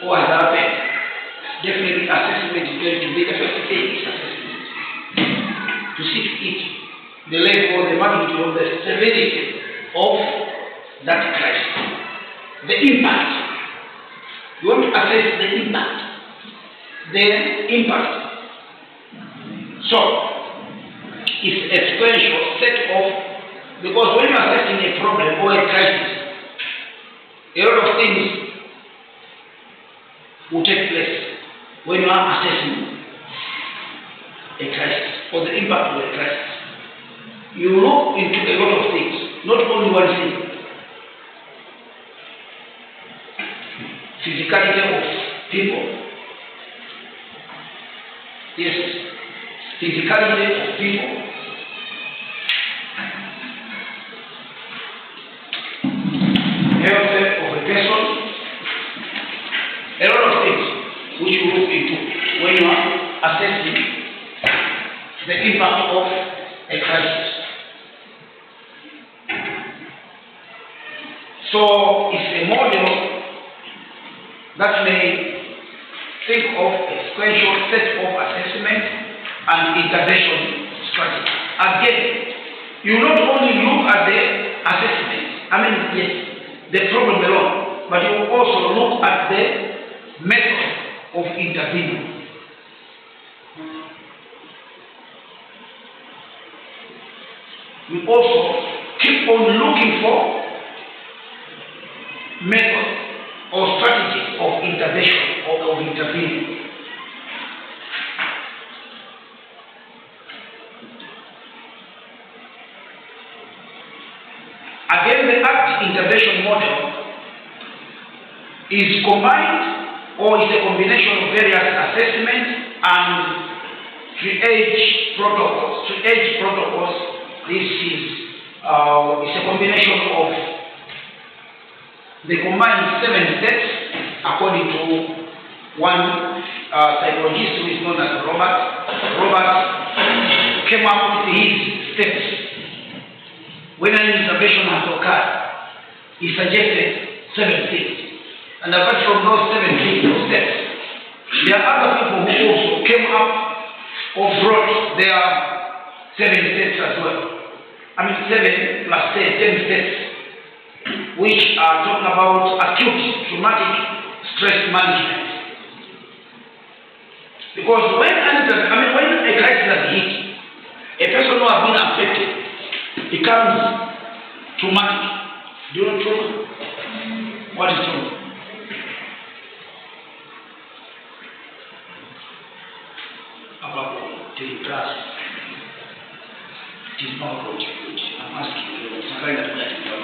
or has happened, definitely assessment is going to be the first thing is assessment. To see it, the level, the magnitude of the severity of that crisis. The impact. You want to assess the impact. The impact. So, it's a sequential set of, because when you are assessing a problem or a crisis, a lot of things will take place when you are assessing a crisis or the impact of a crisis. You look into a lot of things, not only one thing. Physicality of people. Yes, physicality of people. Health of a person. A lot of things which you look into when you are assessing the impact of a crisis. So it's a model that may think of a sequential set of assessment and intervention strategy. Again, you not only look at the assessment, yes, the problem alone, but you also look at the method of intervening. You also keep on looking for method or strategy of intervention or of intervening. Again, the ACT intervention model is combined or is a combination of various assessments and triage protocols. Triage protocols, this is a combination of the combined 7 steps according to one psychologist who is known as Robert. Robert came up with his steps. When an intervention has occurred, he suggested 7 things. And apart from those 7 things, those steps, there are other people who also came up or brought their 7 steps as well. 7 plus 10 steps, which are talking about acute traumatic stress management. Because when a crisis has hit, a person who has been affected becomes traumatic. Do you know trauma? What is trauma? About the class. It is not good. I'm asking you, it's not kind of that but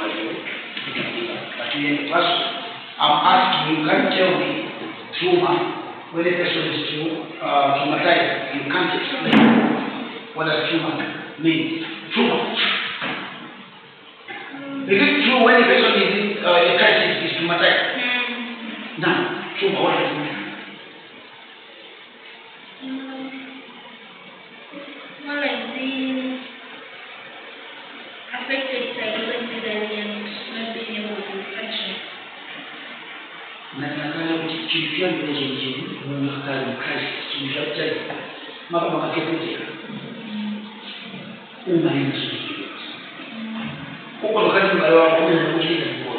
I'm asking you, can you tell me trauma, when a person is traumatized, you can't explain what does trauma mean? Trauma. Is it true when a person is in a crisis is traumatized? No. Trauma, what does it mean? Well, like being affected psychologically and not being able to function. Nataka kuchikia mwenyeji mwenye crisis tumejataja mara makakete huko wakati mbaya wako ni kujilinda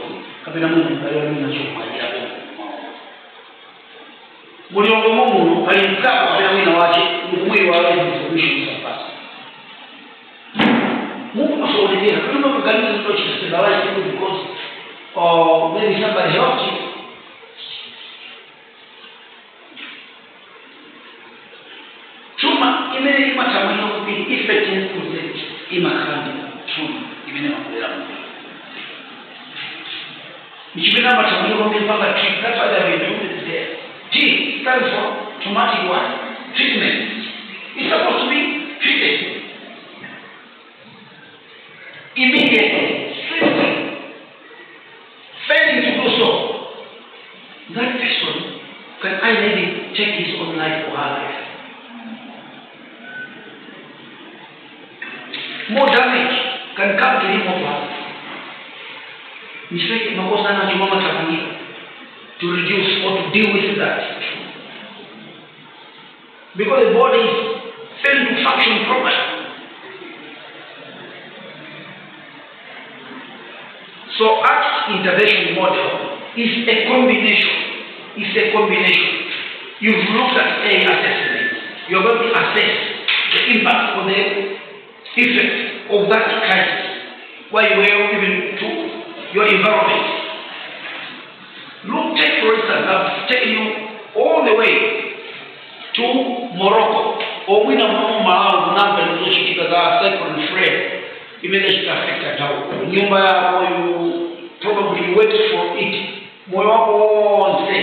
kabla Mungu mbaya wako ni choma hapo muliongo Mungu alimkaa kabla wewe na wache mwili wao ni solution sasa Mungu asaudia kama mkalimu ndio chistebawai because maybe somebody helped you. Trauma imene matamani kupili effect kuze imakandi trauma imene makulera mu. Nichibena matamani kupili panga treat that's why they do it there. T stands for traumatic what? Treatment. It's supposed to be treated immediately, swiftly. Failing to do so, that person can either take his own life or her life. More damage can come to him or her. Mistake makosa na chuma matafanyika. to reduce or to deal with that. Because the body is failing to function properly. So ACT intervention model is a combination. You've looked at A assessment. You're going to assess the impact or the effect of that crisis while you were even to your environment. Look, take for instance, I've taken you all the way to Morocco. Or we know Malawi, because our second friend, immediately affected how you probably wait for it. Moyo wako onse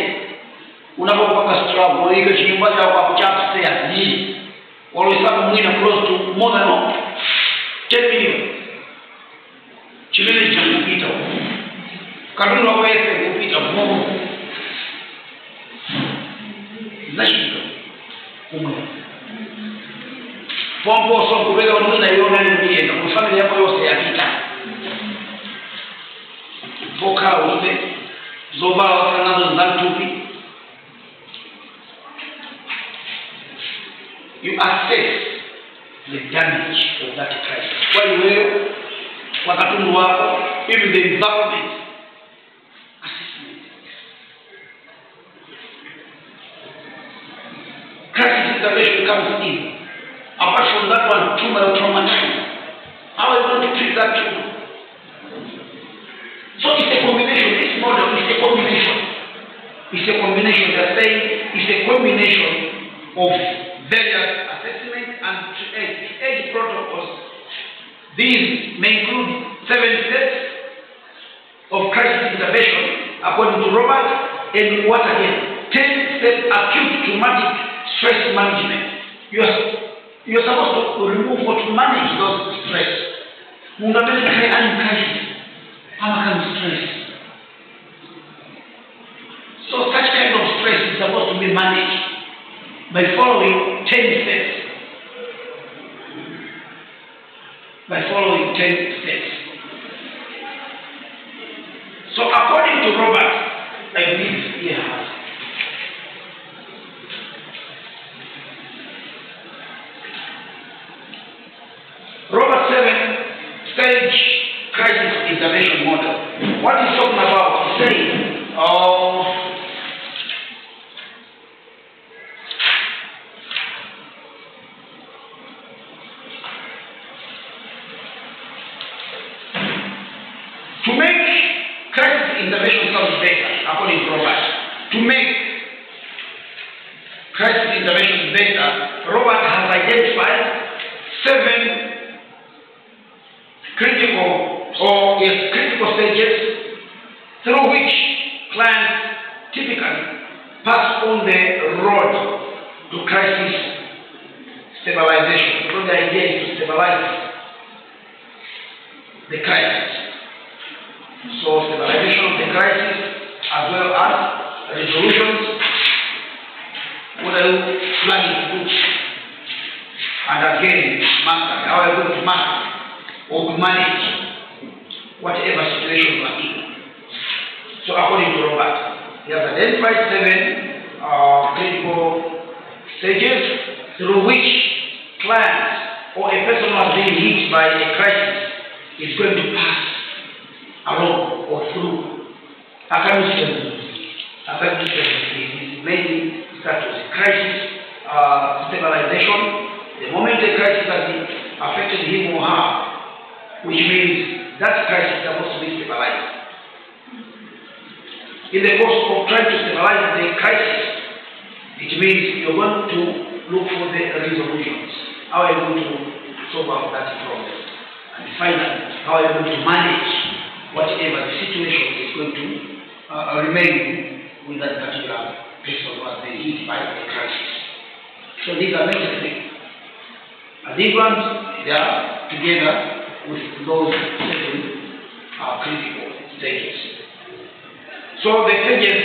unapopaka struggle ile chimba cha kwa chapsia ni walisabu mwina close to more than 10 million chilele cha kupita kadri waweze kupita Mungu nashika umwe pompo so kubega wanaona yona ni kwa familia yako yose yapita foka uze Zoba Fernando Zantupi. You assess the damage of that crisis. While you wakatundu wako, even the environment assessment. Crisis intervention comes in. Apart from that one, tumor traumatized. How are you going to treat that tumor? So it's a combination. This model is a combination. It's a combination. They're saying it's a combination of various assessments and age protocols. These may include 7 steps of crisis intervention, according to Robert, and what again? 10 steps acute traumatic stress management. You're supposed to remove or to manage those stress. Stress. So such kind of stress is supposed to be managed by following 10 steps. So according to Robert, like this here, Robert 7-stage crisis intervention model. What he's talking about is saying, to make crisis intervention sound better, according to Robert, to make crisis intervention better, Robert has identified 7 critical stages through which clients typically pass on the road to crisis stabilization. So the idea is to stabilize the crisis. So stabilization of the crisis as well as resolutions. What are you planning to do? And again, how are you going to master or manage whatever situation you are in? So according to Robert, he has identified 7 critical stages through which clients or a person who has been hit by a crisis is going to pass along or through. Academic is mainly starts with crisis stabilization. The moment the crisis has affected him or her, which means that crisis is supposed to be stabilized. In the course of trying to stabilize the crisis, it means you're going to look for the resolutions. How are you going to solve out that problem? And finally, how are you going to manage whatever the situation is going to remain with that particular person who has been hit by the crisis. So these are necessary. And these ones, they are together with those 7 critical stages. So the stages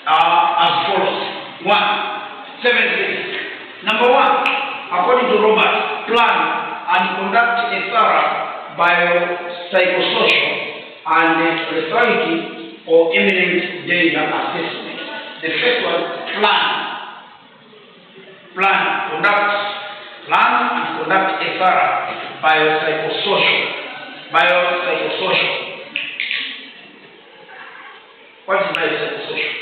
are as follows. 1, 7 stages. Number 1, according to Robert, plan and conduct a thorough biopsychosocial and restorative or imminent danger assessment. The first one, plan. Plan and conduct a thorough biopsychosocial. What is biopsychosocial?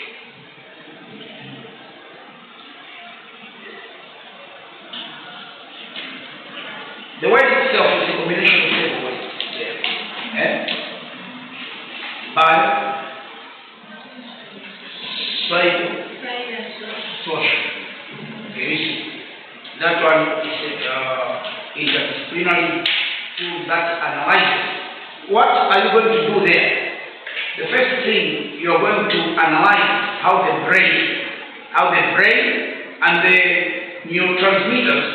The word itself is a combination of several words. Biopsychosocial. Okay, that one is interdisciplinary tool that analyzes. What are you going to do there? The first thing, you are going to analyze how the brain and the neurotransmitters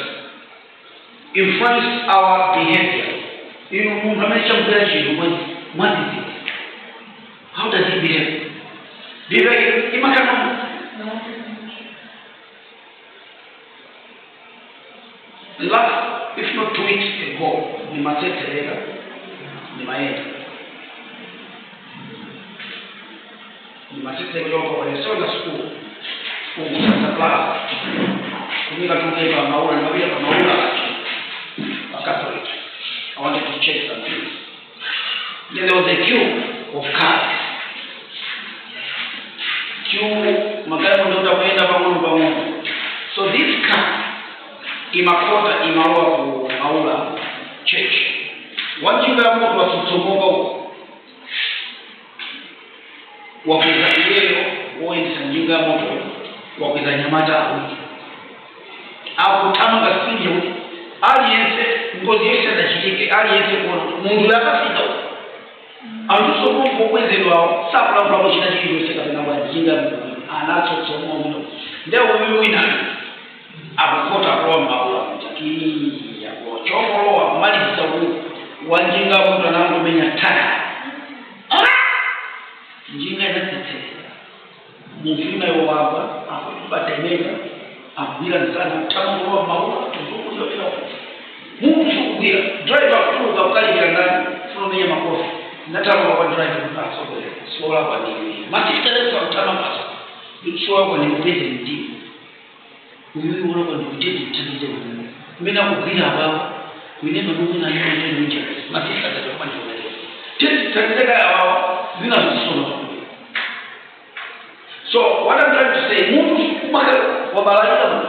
influence our behavior. You know, what is it? How does it behave? Last, if not 2 weeks ago, we must say later, in my head. We must say when I saw the school was a class. We got to give a Catholic. I wanted to check something. Then there was a queue of cars. So this car imakota imaroa ku Maula church. Wajinga moto wasutomoga wakweza leo woenza njinga moto wakweza nyamata au kutanga sinyo aliyense ngozi yese ndachitike aliyense kono mundu yakafika aluso mungu okwezelwao sakula mfamo chitachikiro sekapena wajinga anacho tsomo muno ndewo wina abukota kwa Maula mtakii ya kwa chokolo wa mali sabu wanjinga mtu anango menya taka njinga na tete mufina yo waba akubatemeka abira sana tango kwa Maula tuzuku yo kila mungu shukubira driver kutoka ukali ndani from ya makofi nataka kwa driver kwa sababu sola kwa nini matitele kwa mtano pasa ikiwa kwa ni mpeze ndi uyu wona kwa ndikutezi tatizo mina kugira abao kunema mungu na yeye ndio nje matisa kwa ndio tezi tatizo abao zina kusoma. So what I'm trying to say, mungu kumaka wabalika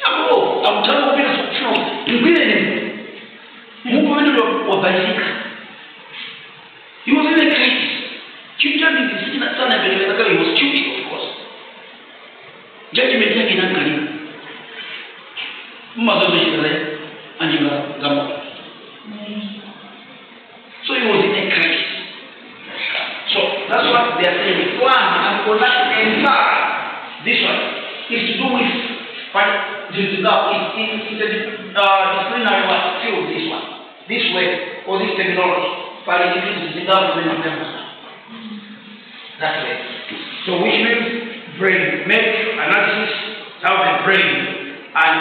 hapo amtano bila sufuru ngine ni mungu ndio wabalika. He was in a crisis. Children in this sana vile he was stupid, of course. Judgment yake inaangalia. Mmazo shikale anjima gamo. So he was in a crisis. So that's what they are saying. Plan and conduct entire. This one is to do with what this is now. It's a disciplinary field. This one, this way, or this technology. But it is the government of them. That's it. So which means brain, make analysis of the brain and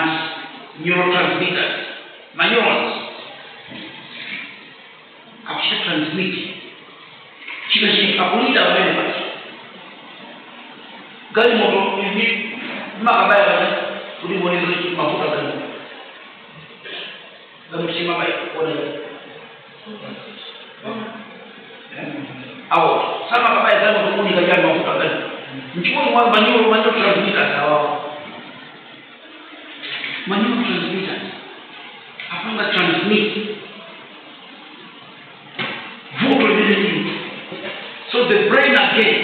neurotransmitters. My neurons actually transmit. She akulida wale basi. Gari moto hivi makabaya basi ulimwona mafuta gani. Gari msimama ona. Au sama kabaya gari moto ni gari mafuta gani. Mchukua mwanzo manyo transmitter sawa. Manyo transmitter. Apanga transmit. Vote really. So the brain again,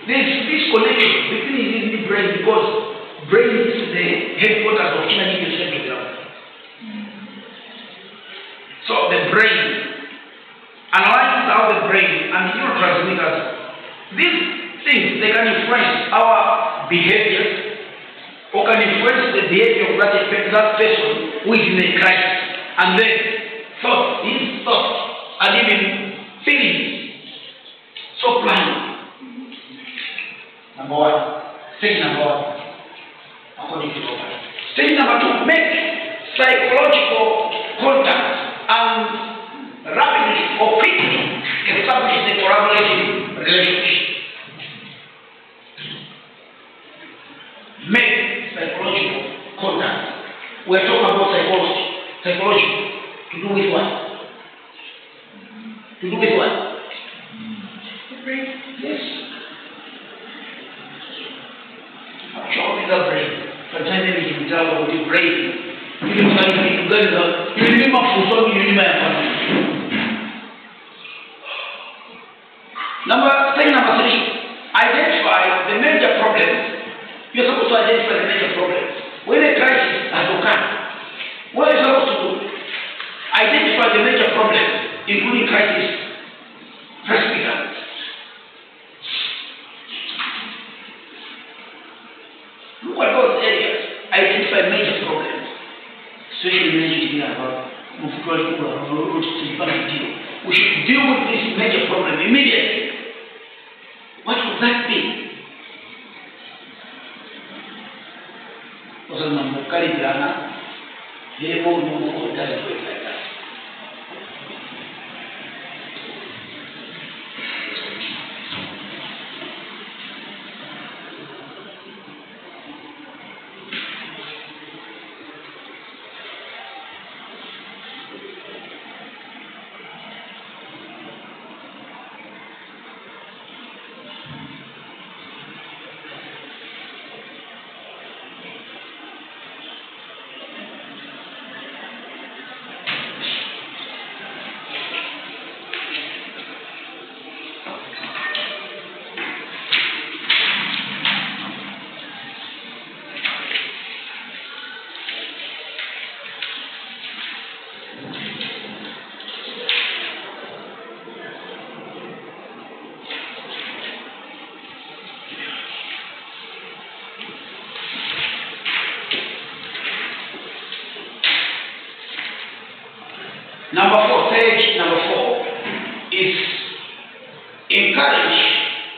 there's this connection between the brain because brain is the headquarters of Chinese central government. So the brain analyzes how the brain and the neurotransmitters, these things, they can influence our behaviors or can influence the behavior of that person who is in a crisis. And then these thoughts and even feelings. So plan. Number one. Stage number one. According to God. Stage number two. Make psychological contact and rapidly or quickly establish the collaborative relationship. We're talking about psychology. Psychology. To do with what? To do with what? The brain. Yes. Actually, the brain. Sometimes you tell about the brain. You can find it together. You remember for something you remember. Number 3, identify the major problems. You're supposed to identify the major problems. When a crisis has occurred, what are you supposed to do? Identify the major problems, including crisis. First Peter. Look at those areas. Identify major problems. Especially mentioned here about we should deal with this major problem immediately. What would that be? Page number 4 is encourage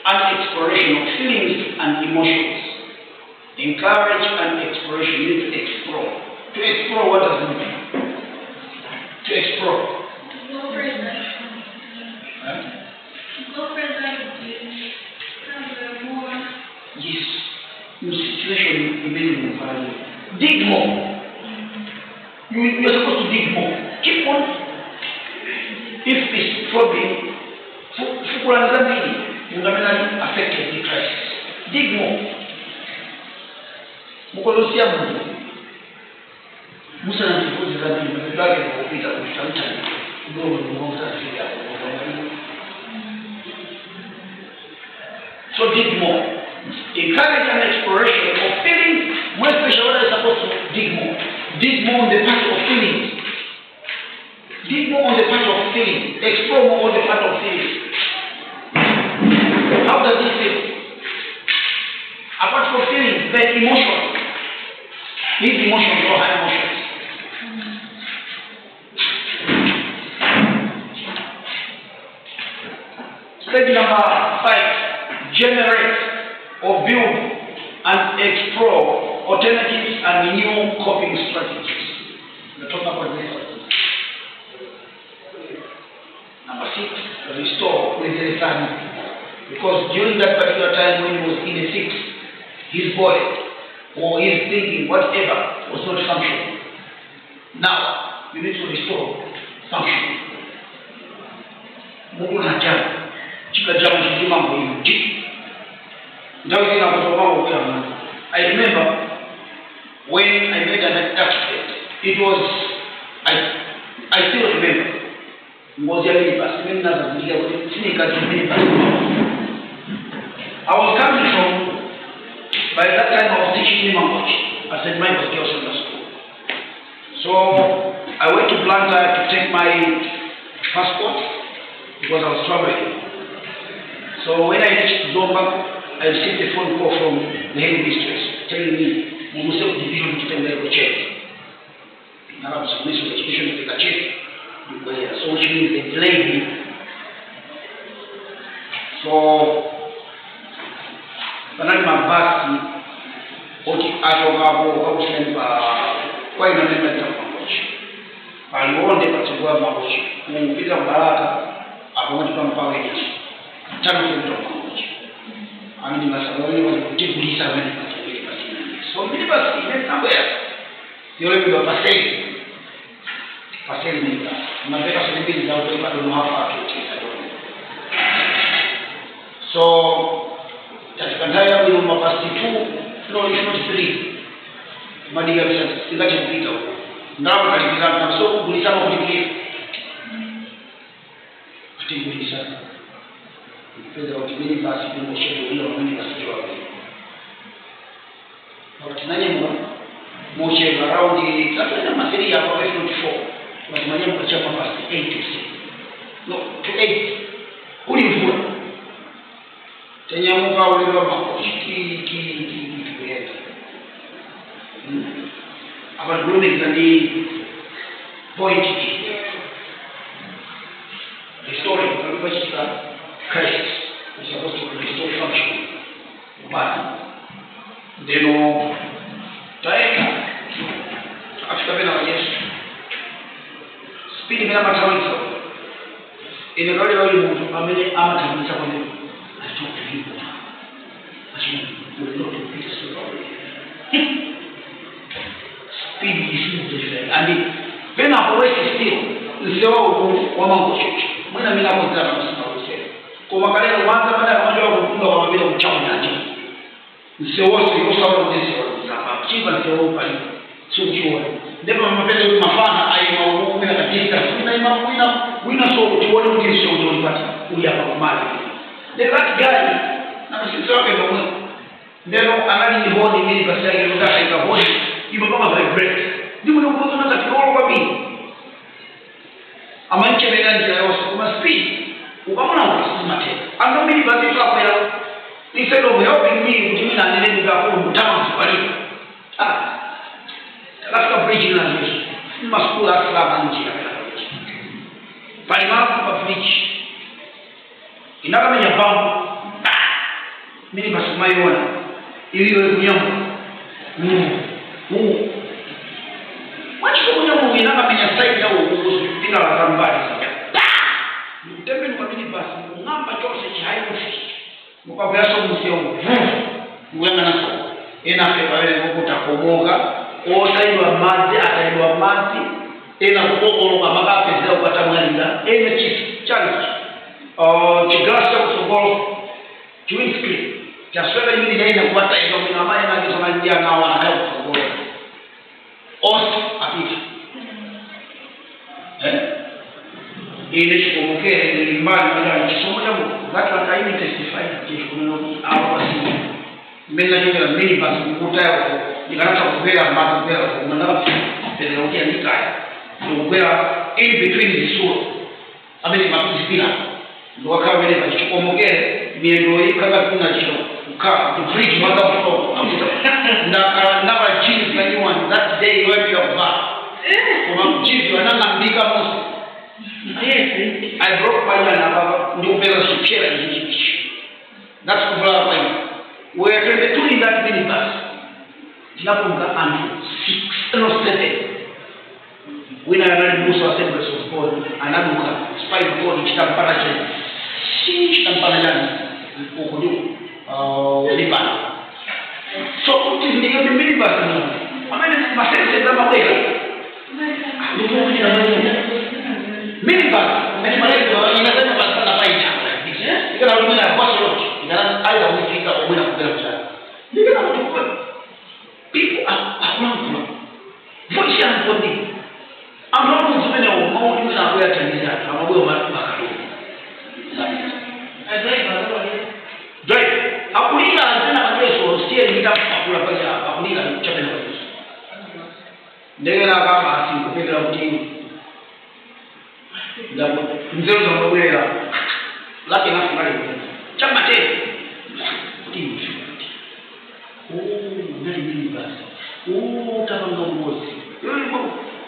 an exploration of feelings and emotions. Encourage an exploration means to explore. To explore, what does it mean? To explore. To go further. Huh? To go further to have more. Yes. Your situation is dig more. You're supposed to dig more. Keep on. If it's troubling, you affected the crisis. Dig more. So dig more. Encourage an exploration of feelings. More special, what are you supposed to dig more? Dig more on the part of feelings. Dig more on the part of feeling. Explore more on the part of feeling. How does it feel? Apart from feeling, then emotion. These emotions or high emotions. Stage number 5. Generate or build and explore alternatives and new coping strategies. We're talking about this. Number 6, restore with the family. Because during that particular time when he was in a fix, his body or his thinking, whatever, was not functioning. Now, you need to restore function. I remember when I made an accident, it was, I still remember. I was coming from, by that time I was teaching language at St. Michael's Girls Sunday School. So I went to Blantyre to take my passport because I was traveling. So when I reached Zomba, I received a phone call from the head mistress telling me, Mumuseo division to take my check. Now I was Minister of Education to take a check. So which means they delayed me. So Banani Mabasi, Oti Ashogabo, Obusemba, quite a number of language. And one day, particular language, when Peter Baraka, I want to come power in terms of language. And in Masaboni was a deep Lisa when it was so many of us even somewhere. Yule ndio paseli. Paseli ni unapeka sehemu za utoa bado hapa tukiita. So katika ndaya hiyo mabasi 2 no if not 3 madiga bisa singaje kupita huko. Ndao kalipika na soko kulisema kulipia. Atingi sana. Fedha wakimini basi ndio shedo ile wamini basi kwa wapi. Wakati nani moche around kama na masiri ya kwa 54 wasimamia mkachapa basi 8 no to 8 uli mvua tenya muka ule mama kienda aba gune ndani point the story of Christ is supposed to restore function but deno taeka afika bena wa Yesu speed bila matawisa inegale wale mtu amene amatawisa kwa nini atoka hivyo asema ndio tupite sio speed is different and when I always still ndio wa mambo chochote mwana mimi hapo ndio nasema kwa makalio kwanza baada ya kujua kufunga kwa vile mchao nyaje sio wote kwa sababu sisi wa chiba ndio pale sio chuo ndipo mapende mafana ai maungu na kabisa kuna imamu wina so tuone ujisho unapata huyu hapa kwa mali the that guy na sisi wake ndio ndio anani ni hodi mimi basi yake ndio kaika hodi ipo kama vibrate ndipo ndio kuna katika kwa mimi amanche begani ya yote kwa speed ukamona ukisema tena ando mimi basi hapo ya nisema wewe mimi kutimina nile ngapo mtama swali katika bridge na Yesu maskula salama nje ya pale kwa bridge inakamenya pambo mimi basi maiona iliyo kunyama wacha kunyama inakamenya side ya uongozi bila kambali mtembe mkabili basi ngamba chose chaiko mkabila so msio ngwanga na so ina feba wale mkutakomoka otayiwa mazi atayiwa mazi ena kukokoloka makapeza ukatamwalira ene challenge chigrasa kusogolo twinskri kyaswera yini yaina kubata ino minamaye nagisoma njia nawa nayo kusogolo apita ile chikomokere ni mbali mbali chisomo jambo watu wakaini testify kishukuno au basi mbele ya mimi basi mkutao nikanata kubera mbele unataka pedagogia nikaya kubera in between the soul ameni mapisipila ndo wakawa wale bachikomokere miendo hii kama kuna jino ukaa to bridge mother flow na Jesus anyone that day when you are back kwa Jesus anangambika Moses I broke my line about new fellowship here in Egypt. That's the problem. We are 22 in that minibus. Tinapunga and 6 or 7. When I learned Musa Assemblies was born, anaduka spine board chitampana chini. Chitampana yani ukudu Liban. So it is the minibus. I mean, my sense is that way. Minibus. Inasema basi na faida. Ikana wengine na boss lot. Ikana aidha unifika au una kugera sana. Ndio na mtu kwa. People are wrong. Voice and body. Ambapo mzumene wa maoni na kwa tanzania. Ambapo makado. Drive. Akulika tena mateso sio nitakula pale akulika chapena kwa Yesu. Ndio na kama asikupiga mtini. Ndapo mzee wa mawela laki na finali chama tena timu nani nini basi kama ngozi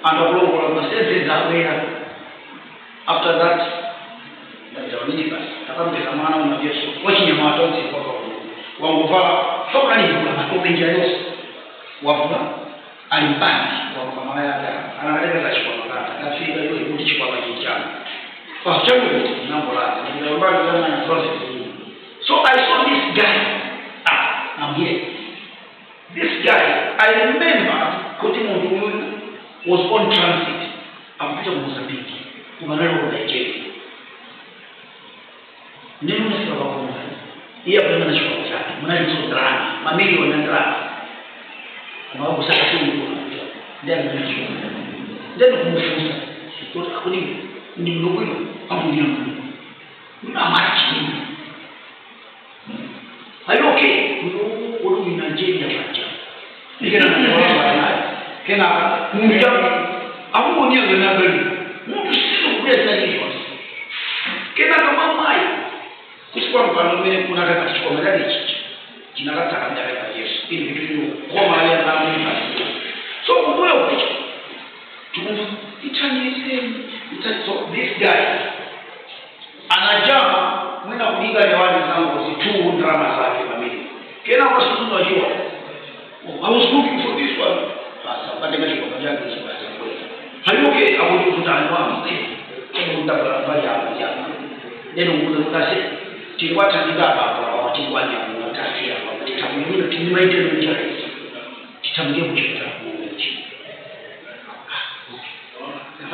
anablongo la message za wea after that ndio nini basi kama mtazamana na Yesu wachi nyama watoto kwa wangovaa soka ni kwa kupenja Yesu wafuga alimpani kwa mama yake analeta za chukua na kafika hiyo ilichukua kijana kwa sababu mambo la ndio mbali na process. So I saw this guy I'm here. This guy I remember kuti muntu was on transit akupita ku Mozambique kumanalo ku Nigeria nini unasema kwa kumwa iya kwenda na chukua chake mnalizo drama mamilioni ya drama kwa sababu sasa tu ndio ndio kumfunza kuni ni mnogo hapo ndio na machi hayo okay ulu ni Nigeria pacha nikena na wao kena mungu hapo ndio na gani mungu sio kuweza hiyo kena kama mai kuchukua mfano mimi kuna kama kuchukua medali hichi kinaleta kama ya Yesu ili vitu kwa mahali ya ndani so kumbuyo so this guy anajama mwenda kuiga lewani zangu tu drama zake kamili kena kwa sababu unajua I was looking for this one sasa katika kwa jambo hili hayoke hapo kutana wangu kama mtabara ya neno nguzo kasi tiwata ndigaba kwa tiwanya kwa tafsiri kwa titamwingine timimaite ndio titamgie kuchota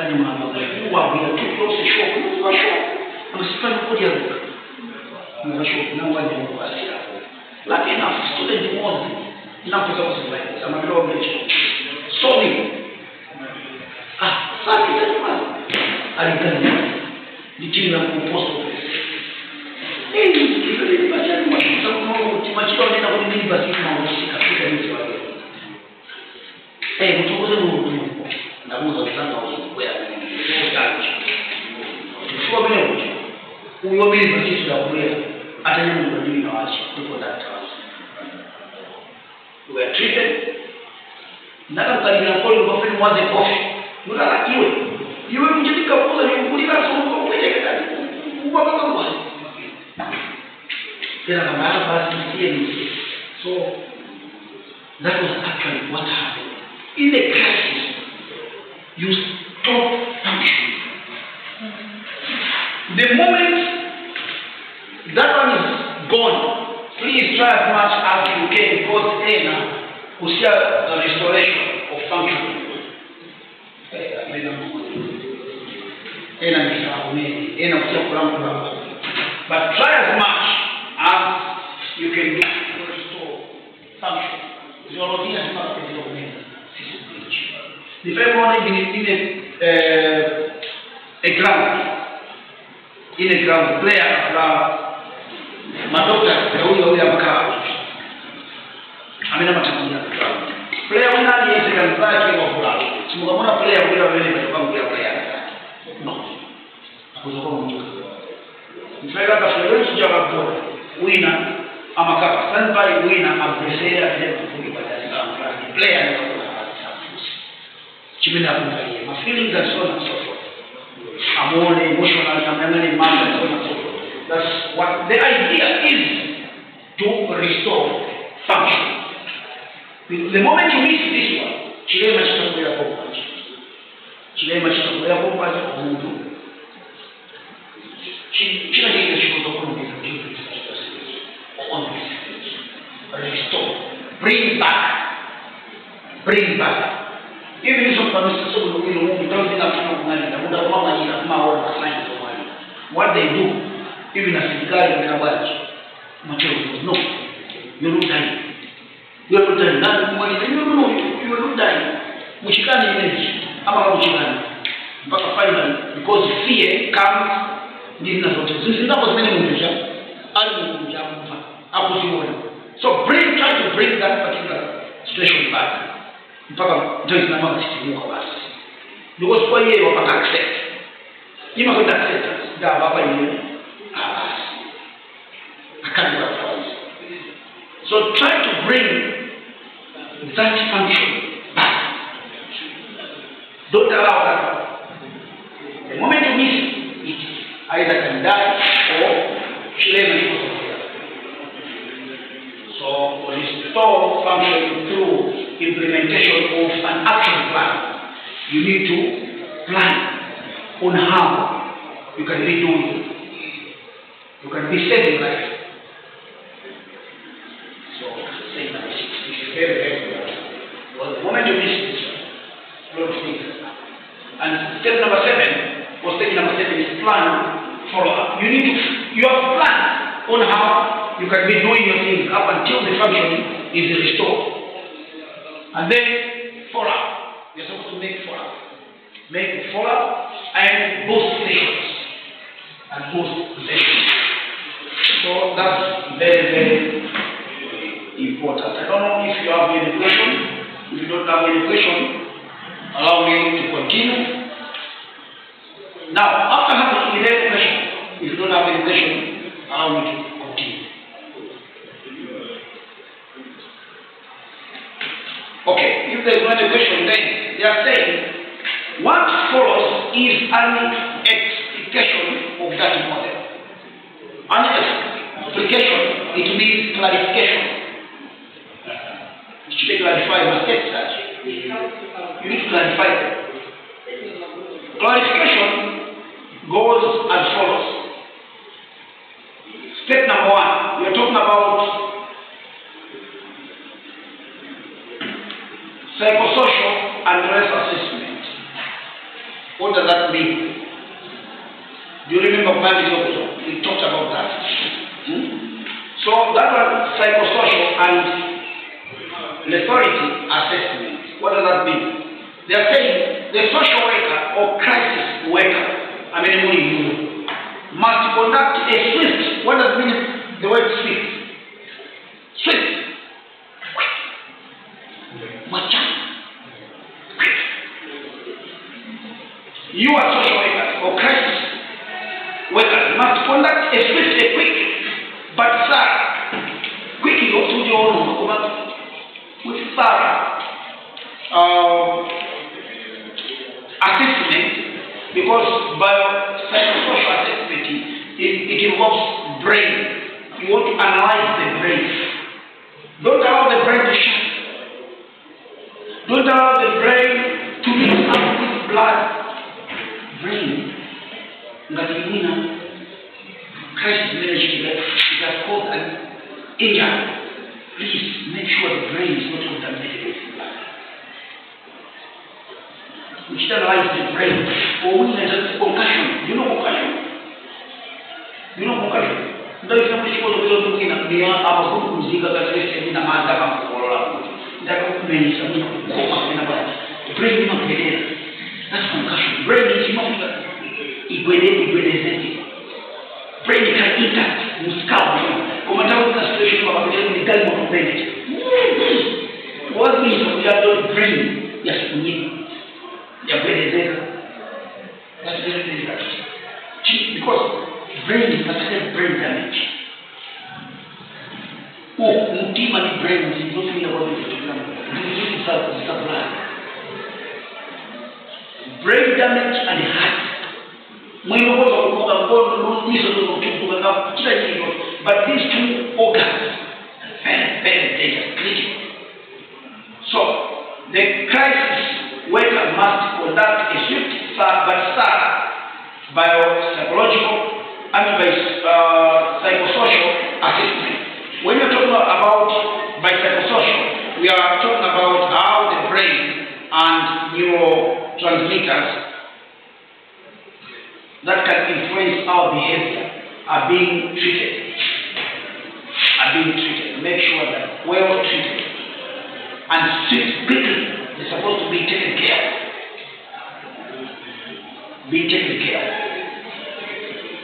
fanya mambo kwa we are too close to shop kwa shop msifanye kodi ya ruka kwa shop na wale wa asira lakini na student mmoja ninapoza kusema kama ndio mmecho so ni sasa tena alikani nikini na kupost nini bajani kwa sababu mambo timachio nenda kwa nini basi mambo shika fika hizo wale mtukuze Mungu na Mungu sana kwa kwa vile huyo bila sisi la kulia hata nyinyi mnajui na waacha tuko daktari we are treated na kama na kwa kwa fili mwanze kofi mnala iwe mjidika kuza ni kulika somo kwa kwenye kazi kwa kama mwanzo tena kama hapa sisi so that was actually what happened in the crisis you stop functioning. The moment that one is gone, please try as much as you can because then we see the restoration of function. But try as much as you can do to restore function. If everyone in a ground player madokta huyo amekaa amena matamuja player mwana aliyesema mfaki wa fulani simkamona player huyo wale kwa player no hakuzo kwa mtu mfaka kwa fulani jawabu wina ama kapa standby wina ampresea ile kufunga baada ya player ni chimena kumfalia my feelings are so and so forth amone emotional kamera mama and so on and so forth. That's what the idea is, to restore function. The moment you miss this one chilema chitakuya pompa mundu china kile chikoto kwa mundu restore bring back even if some so we don't think what they do even as serikali inawaje matendo no you're not dying you are not dying mshikani energy ama mshikani mpaka finally because fear comes ndivyo zote zinaposemeni mtu alimuja mfa hapo siona so try to bring that particular situation back mpaka ndio inamama sisi kwa basi because kwa yeye wapata accept ima kwa accept ndio baba yeye so try to bring that function back. Don't allow that. The moment you miss it, either can die or shame. So restore function through implementation of an action plan. You need to plan on how you can redo it. You can be saving life. So, saying that is very, very important. Well, the moment you miss plan follow-up. You have planned on how you can be doing your things up until the function is restored. And then follow-up. You're supposed to make follow-up. Make follow-up and boost sessions. And boost sessions. So that's very, very important. I don't know if you have any question. If you don't have any question, allow me to continue. Now, after having 11 questions, if you don't have any question, allow me to continue. Okay, if there is no any question, then they are saying what follows is an explication of that model. An explication, it means clarification. It should be clarified, must get that. You need to clarify them. Clarification goes as follows. Step number one, we are talking about psychosocial and risk assessment. What does that mean? Do you remember we talked about that? So that was psychosocial and authority assessment. What does that mean? They are saying the social worker or crisis worker, must conduct a swift. What does it mean? The word swift. Swift. You are social workers or crisis workers must conduct a swift, a quick, but thorough. Quick is also your own, with thorough assessment, because by psychosocial assessment it involves brain. You want to analyze the brain. Don't allow the brain to shut. Don't allow the brain to mix up with blood. Brain, crisis management, it has caused an injury. Please make sure the brain is not contaminated with blood. We should analyze the brain. Or we can just concussion. You know concussion? You know concussion? Ndio tunachukua ndio tungina ni ama kuzika katika na maana kama kuola. Ndio kumenisha mimi kwa na baba. Brain ni makelele. That's concussion. Brain is not igwelezeke. Brain can intact, muskao. Kama tafuta situation kwa sababu ni gani kwa brain. What means we have done brain ya sikunyi ya gwelezeka. That's very dangerous. Because brain is a brain damage. Mutima ni brain is not in the body. This is supply. Brain damage and heart. But these two organs are very, very dangerous, critical. So, the crisis worker must conduct a swift but thorough biopsychological and psychosocial assessment. When you're talking about psychosocial, we are talking about how the brain and neurotransmitters that can influence our behavior are being treated. Make sure that well treated and quickly. They're supposed to be taken care of.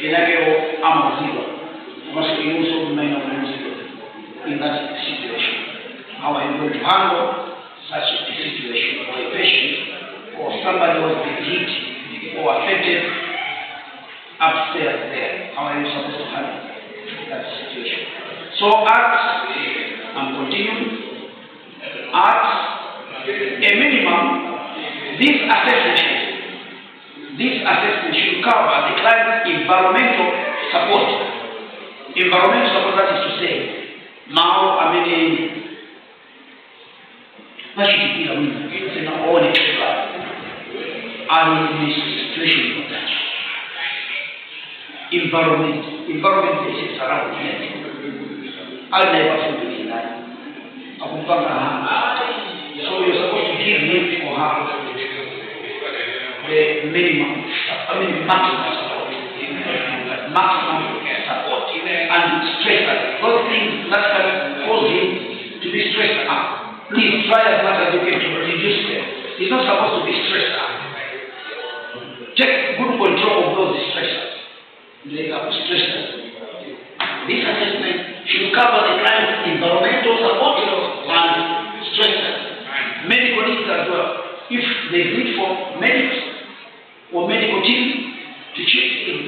Inagero amaziwa must be also remain in that situation. How are you going to handle such a situation for a patient or somebody who has been hit or affected upstairs there? How are you supposed to handle that situation? So I'm continuing. At a minimum, this assessment should cover the client's environmental support. Environmental support, that is to say, now I mean, I'm in this situation of that. Environment is around here. I'll never forget that. So you're supposed to give him or her the minimum, maximum support. try as much as you can to reduce them. It's not supposed to be stressed out. Take good control of those stressors. They are stressors. This assessment should cover the client's environmental, supportive, and stressors. Medical needs as well. If they need for medics or medical team to check in,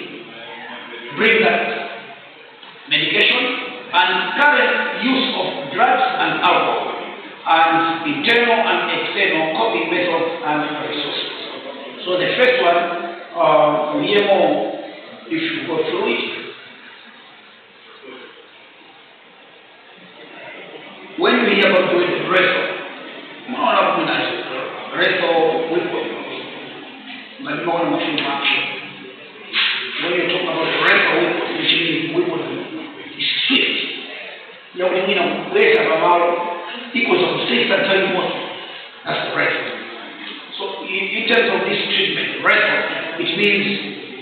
bring that medication and current use of drugs and alcohol, and internal and external coping methods and resources. So the first one, we hear more if you go through it. When we hear about doing wrestle, wrestle with but no one machine action. When you talk about wrestle with, which means weapon, it's swift. Now we know where's about equals of 6 and 10 more. That's the wrestle. So in terms of this treatment, wrestle, it means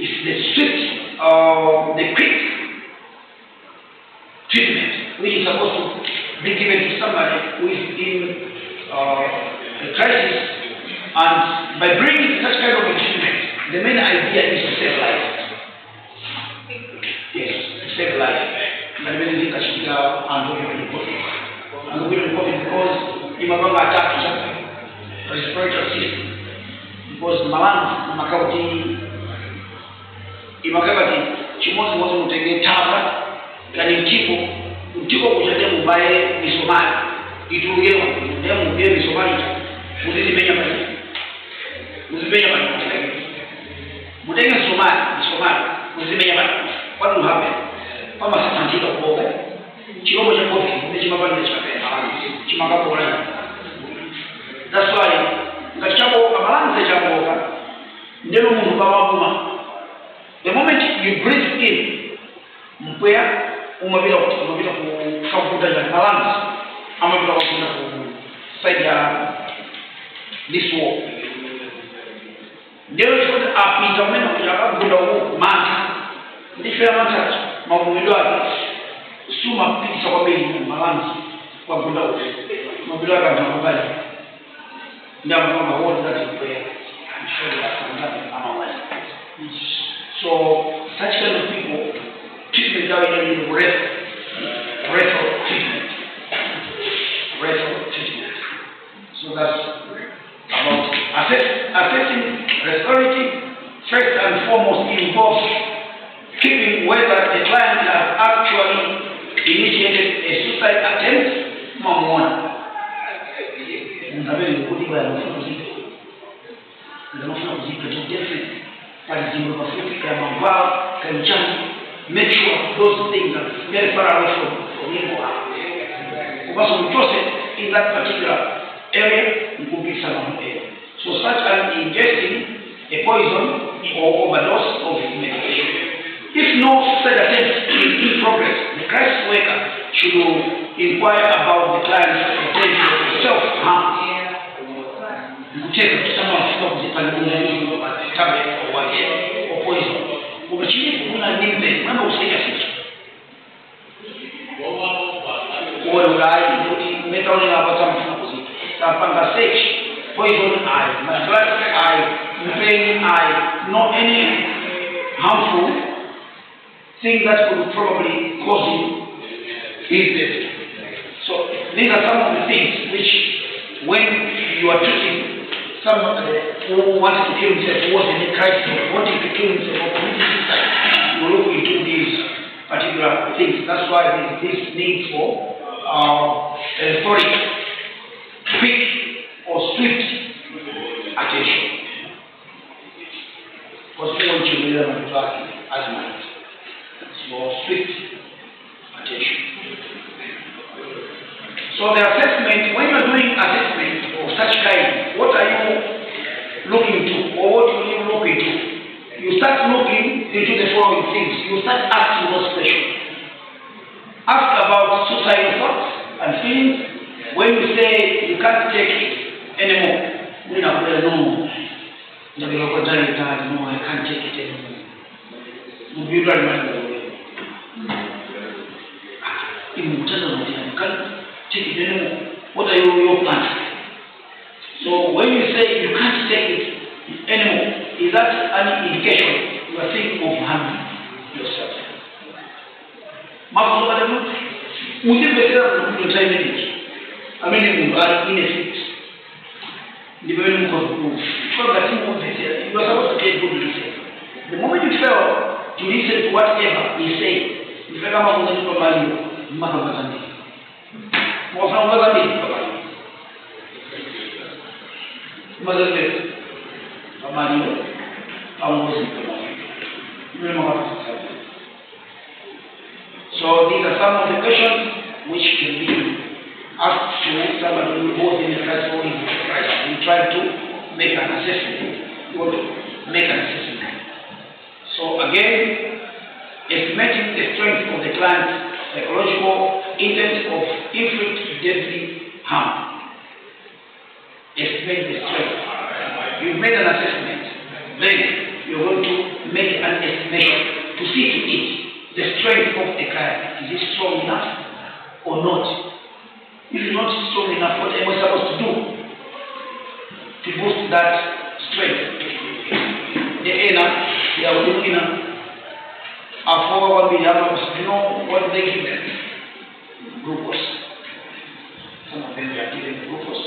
it's the swift, the quick treatment, which is supposed to be given to somebody who is in a crisis, and by bringing such kind of a treatment, the main idea is to save life. Yes, to save life. But when you think and we don't COVID because you are going to attack something, respiratory system, because Malan, Makauti, Imakabati, Chimos was to take a tablet, and in Tipo kujate mubaye ni Somali. Iturugewa, ndio mubye ni Somali. Muzibenya bali. Muzibenya bali. Mudenge Somali. Muzibenya bali. What will happen? Kama sasa kuboga. Chiomo cha kofi, ni chimabani cha pesa. Chimagapo wala. That's why ngachabo abalanze cha boga. Ndio mungu baba. The moment you breathe in, mpea umabila kufuta ya balance amabila kufuta kusaidia this war. Ndio chote apitamenyo kujaka kunda huko mata. Ndiyo mata mabumilwa suma pizza kwa bei balance kwa kunda huko. Mabila kama mbali. Ndio kama wote that prayer. I'm sure that I'm aware. So such kind of people treatment down in retro treatment. So that's about assessing restorative. First and foremost involves keeping whether the client has actually initiated a suicide attempt. Mamona. Make sure those things are very far away from him or her. Because we process in that particular area, it could be some area. So such as ingesting a poison or overdose of medication. If no suicide attempt is in progress, the crisis worker should inquire about the client's potential self-harm. You could take someone who stops the tablet or whatever, or poison. Umechini kuna nimbe, mwana usika sisi. Uwe ulai, metaoni na wata mfukuzi. Tapanga search, poison eye, blood eye, pain eye, not any harmful thing that could probably cause him his death. So these are some of the things which, when you are treating somebody who wants to kill himself, who was in a crisis, wanting to kill himself, or committing suicide, you look into these particular things. That's why there is this need for quick or swift attention. Because we want to learn and track as much. So swift attention. So the assessment, when you're doing assessment of such kind, what are you looking to, or what will you look into? You start looking into the following things. You start asking those questions. Ask about suicidal thoughts and feelings. When you say you can't take it anymore, you know, no, I can't take it anymore. You don't remember. You can't take it anymore. What are your plans? when you say you can't take it anymore, is that an indication you are thinking of harming yourself? Mafuzo kada mtu muzibesera kutimeni. Amene mungu ali innocent. Ndipo wewe mko proof. For that you are supposed to get good listen. The moment you fail to listen to whatever he says, you feel kama unajua mali makabazani. Mwafanya mbazani kabali. Mazale amani au muziki. Yule mwafanya. So these are some of the questions which can be asked to somebody who both in the Christ or in Christ. We try to make an assessment. We want to make an assessment. So again, estimating the strength of the client's psychological intent of inflict deadly harm. Estimate the strength. You've made an assessment. Then you're going to make an estimation to see to it the strength of the client. Is it strong enough or not? If it's not strong enough, what am I supposed to do to boost that strength? The inner, they are looking at what we have, you know what they give them? Glucose. Some of them are given glucose.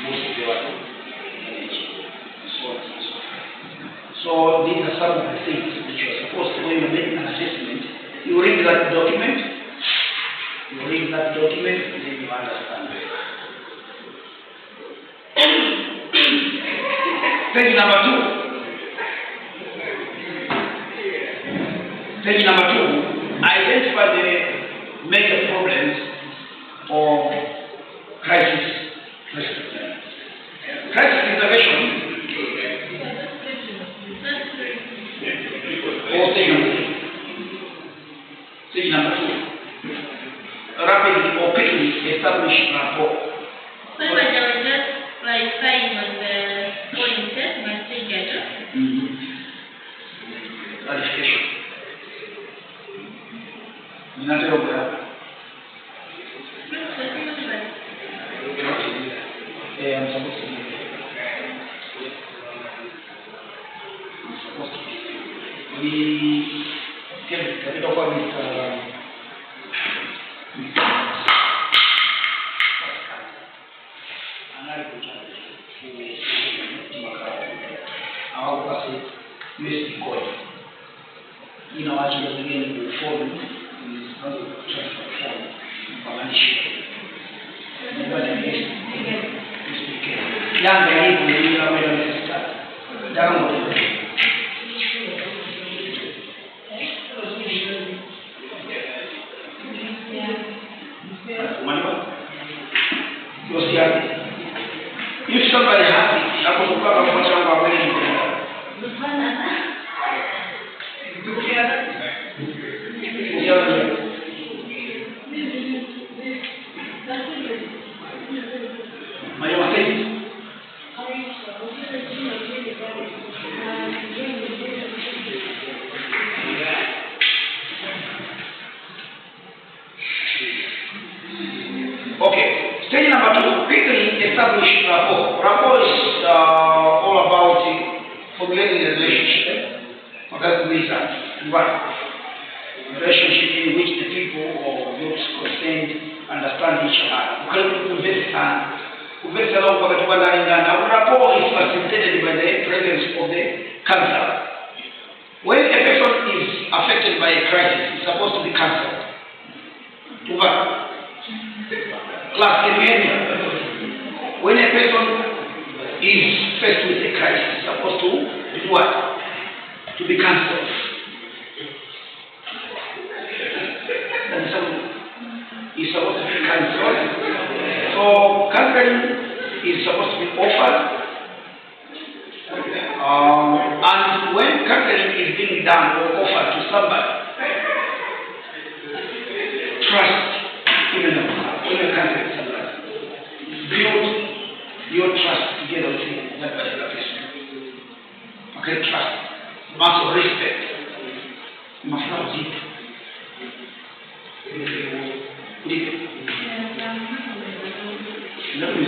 Most of them are energy. So these are some of the things which you are supposed to, when you're making an assessment, you read that document, and then you understand. Page number 2. Page number 2. Identify the major problems or crisis intervention. Or stage number 2. Rapidly or quickly establish rapport. So when I was just clarifying on the point test, my stage clarification. Ninataka I'm supposed to we get a bit of USD coin. You know, as you begin to form is not a transfer form of an issue. Young people, you know, when you start download. If somebody has it, I will cover much of our wedding. Okay, stage number 2, quickly establish rapport. Rapport is all about formulating a relationship. That's the reason. One, relationship in which the people or groups concerned understand each other. Rapport is facilitated by the presence of the counselor. When a person is affected by a crisis, it's supposed to be counseled. Class, can you hear me? When a person is faced with a crisis, it's supposed to do what? To be counseled. And so, he's supposed to be counseled. So, counseling is supposed to be offered. And when counseling is being done or offered to somebody, trust, even when you're counseling somebody, build your trust together with that particular person. Okay, trust, mass of respect, must not deep. Let me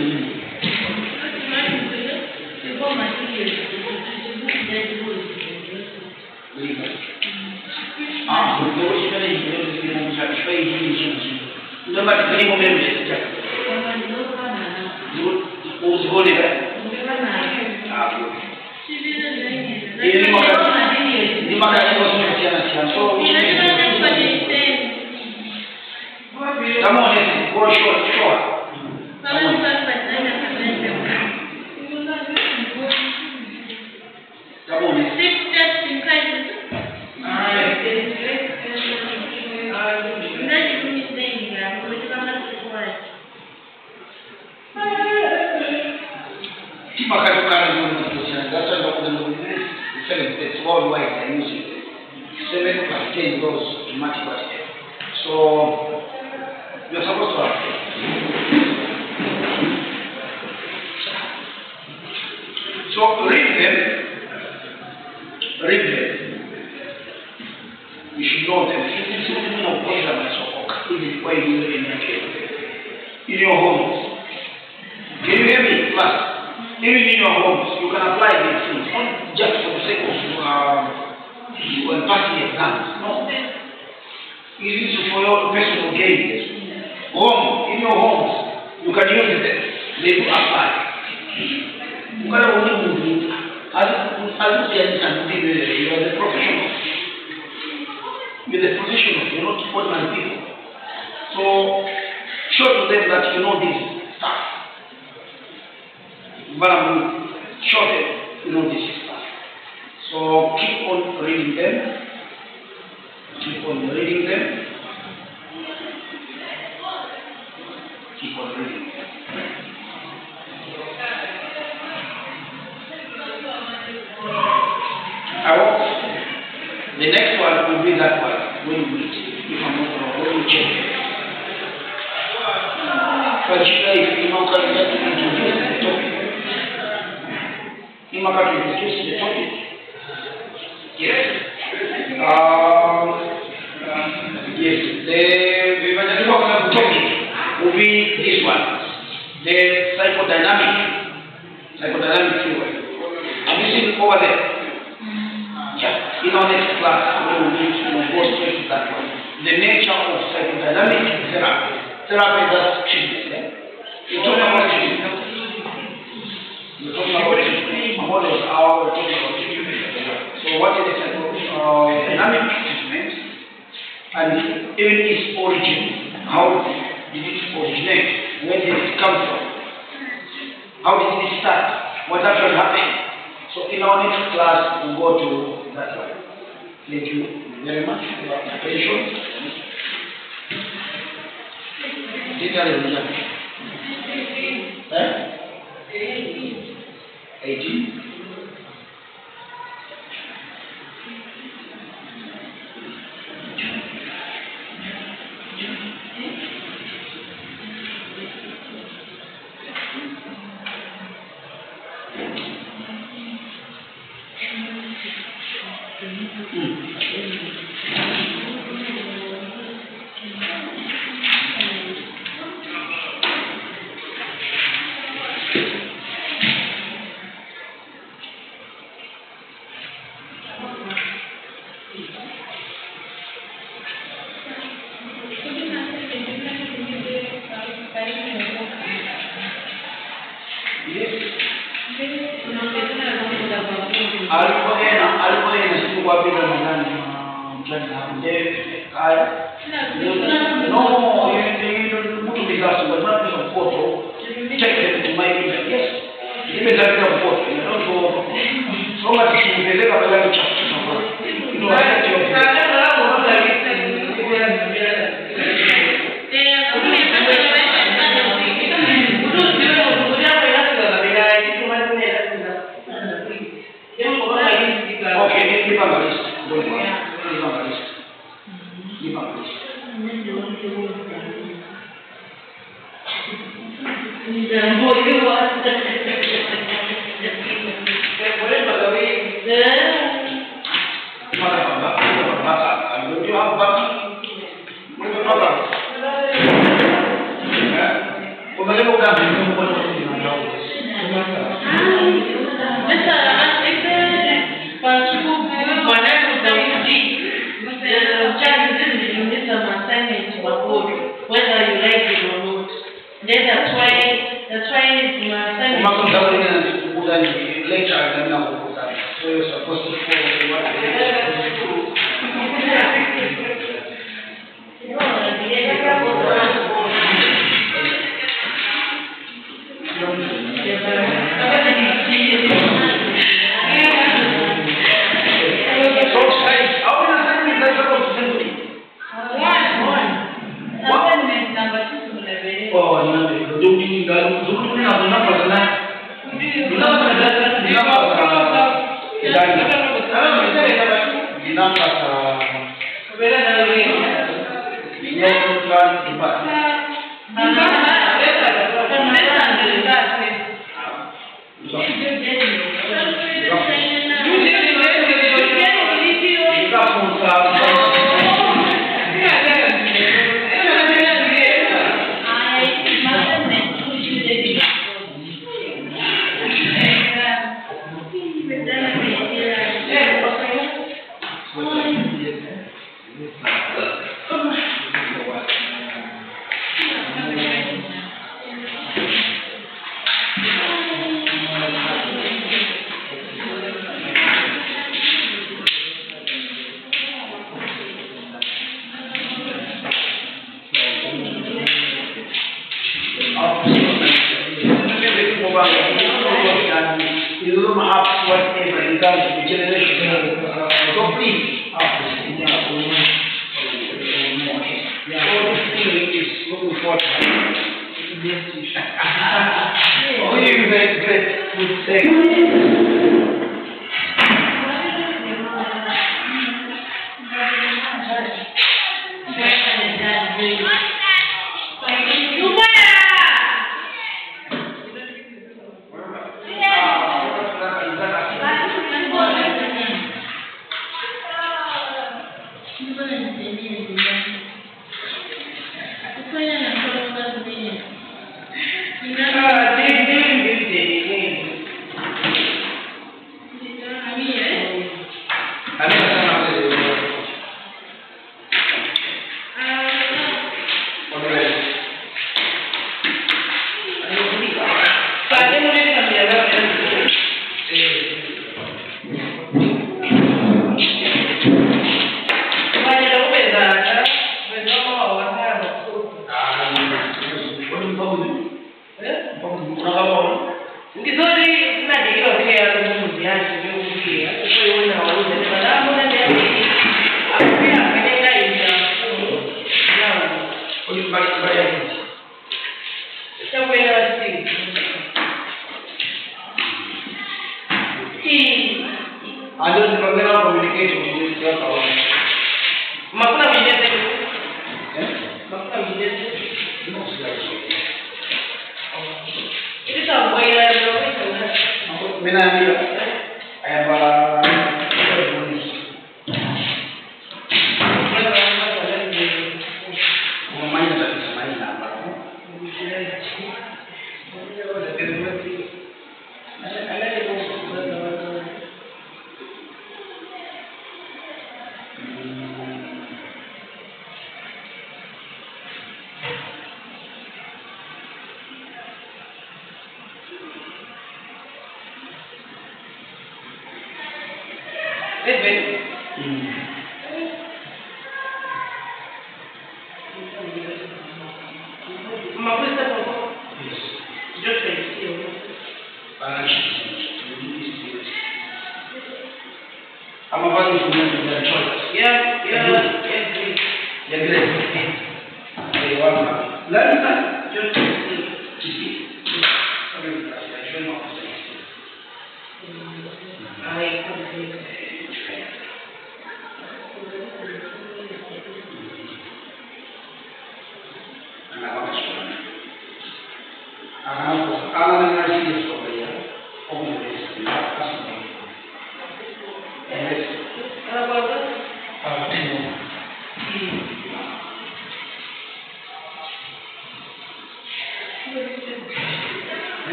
Mr. Then that's why so you're supposed to follow what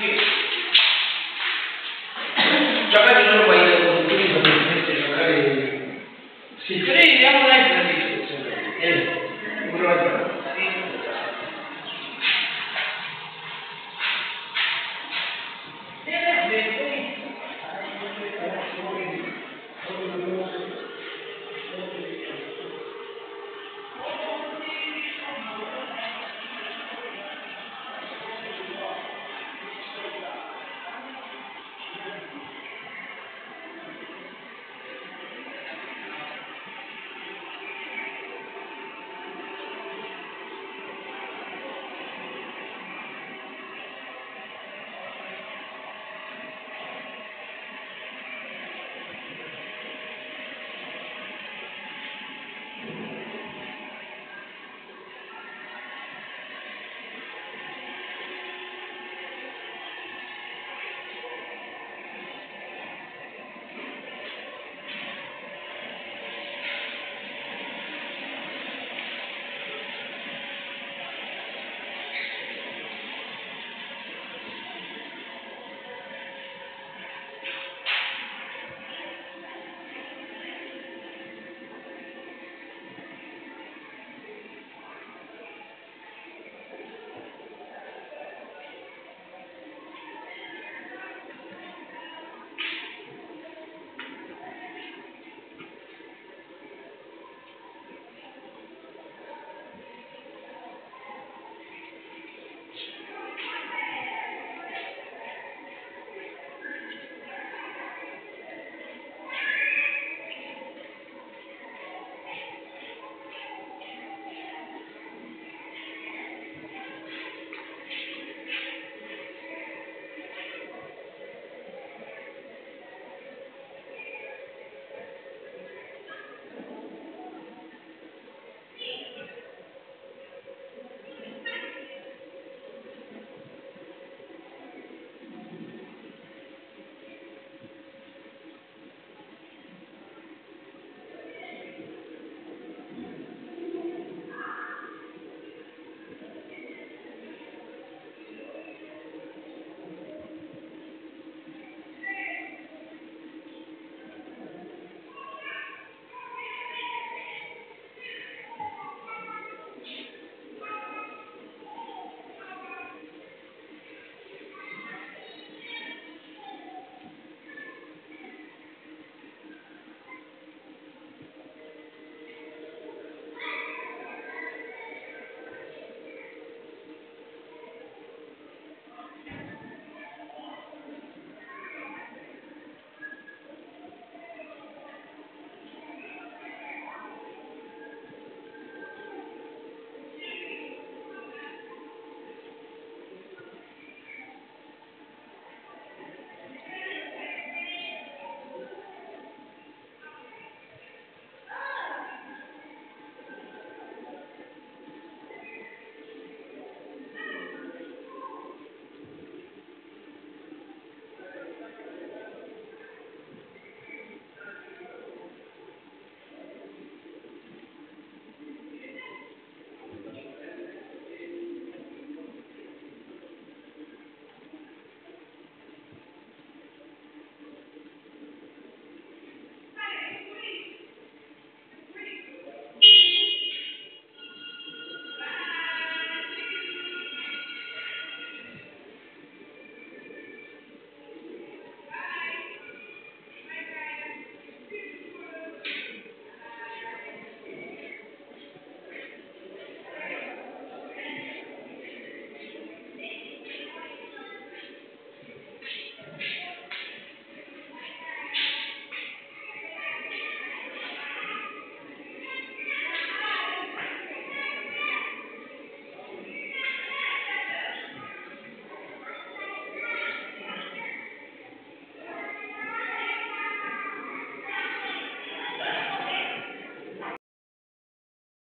English.